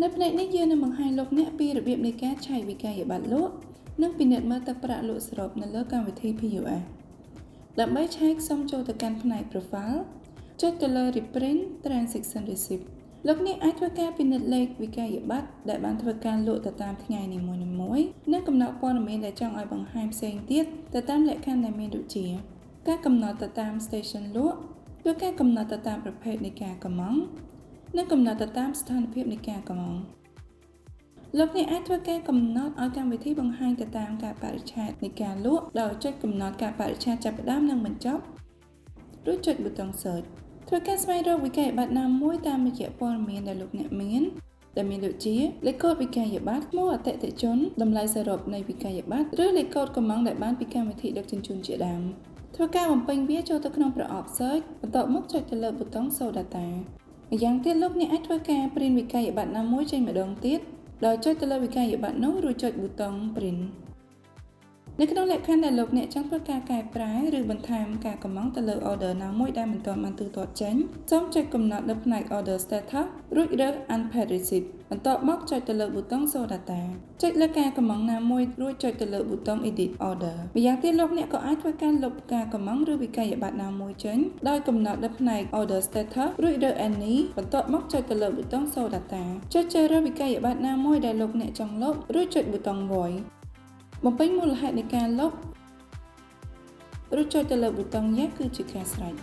នៅផ្នែកនេះយើងនឹងបង្ហាញលោកអ្នកពីរបៀបនៃការឆែកវិក័យប័ត្រលក់និងពិនិត្យមើលទឹកប្រាក់លក់សរុបនៅលើកម្មវិធី POS ដើម្បីឆែកសូមចូលទៅកាន់ផ្នែក Profile ចុចទៅលើ Reprint Transaction Receipt លោកអ្នកអាចធ្វើការពិនិត្យលេខវិក័យប័ត្រដែលបានធ្វើការលក់ទៅតាមថ្ងៃនីមួយៗនិងកំណត់ព័ត៌មានដែលចង់ឲ្យបង្ហាញផ្សេងទៀតទៅតាមលក្ខខណ្ឌដែលមានដូចជាការកំណត់ទៅតាម Station លក់ឬការកំណត់ទៅតាមប្រភេទនៃការកម្មង់និងកំណត់ទៅតាមស្ថានភាពនៃការកម្មង់លោកអ្នកអាចធ្វើការកំណត់ឲ្យកម្មវិធីបង្ហាញទៅតាមកាលបរិច្ឆេទនៃការលក់ដោយចុចកំណត់កាលបរិច្ឆេទចាប់ផ្ដើមនិងបញ្ចប់រួចចុចប៊ូតុង Search ធ្វើការស្វែងរកវិក័យប័ត្រណាមួយតាមរយៈព័ត៌មានដែលលោកអ្នកមានដូចជាលេខកូដវិក័យប័ត្រឈ្មោះអតិថិជនតម្លៃសរុបនៃវិក័យប័ត្រឬលេខកូដកម្មង់ដែលបានពីកម្មវិធីដឹកជញ្ជូនជាដើមធ្វើការបំពេញវាចូលទៅក្នុងប្រអប់ Search បន្ទាប់មកចុចទៅលើប៊ូតុង Show Data ម្យ៉ាងទៀតលោកអ្នកអាចធ្វើការ print វិក័យប័ត្រណាមួយចេញម្ដងទៀតដោយចុចទៅលើវិក័យប័ត្រនោះរួចចុចប៊ូតុង Print នៅក្នុងលក្ខខណ្ឌដែលលោកអ្នកចង់ធ្វើការកែប្រែឬបន្ថែមការកម្មង់ទៅលើ order ណាមួយដែលមិនទាន់បានទូទាត់ចេញសូមចុចកំណត់នៅផ្នែក Order Status រួចរើស Unpaid Receipt បន្ទាប់មកចុចទៅលើប៊ូតុង Show Data ចុចលើការកម្មង់ណាមួយរួចចុចទៅលើប៊ូតុង Edit Order ម្យ៉ាងទៀតលោកអ្នកក៏អាចធ្វើការលុបការកម្មង់ឬវិក័យប័ត្រណាមួយចេញដោយកំណត់នៅផ្នែក Order Status រួចរើស Any បន្ទាប់មកចុចទៅលើប៊ូតុង Show Data ចុចជ្រើសរើសវិក័យប័ត្រណាមួយដែលលោកអ្នកចង់លុបរួចចុចប៊ូតុង Void បំពេញមូលហេតុនៃការលុបរួចចុចទៅលើប៊ូតុង Yes គឺជាការស្រេច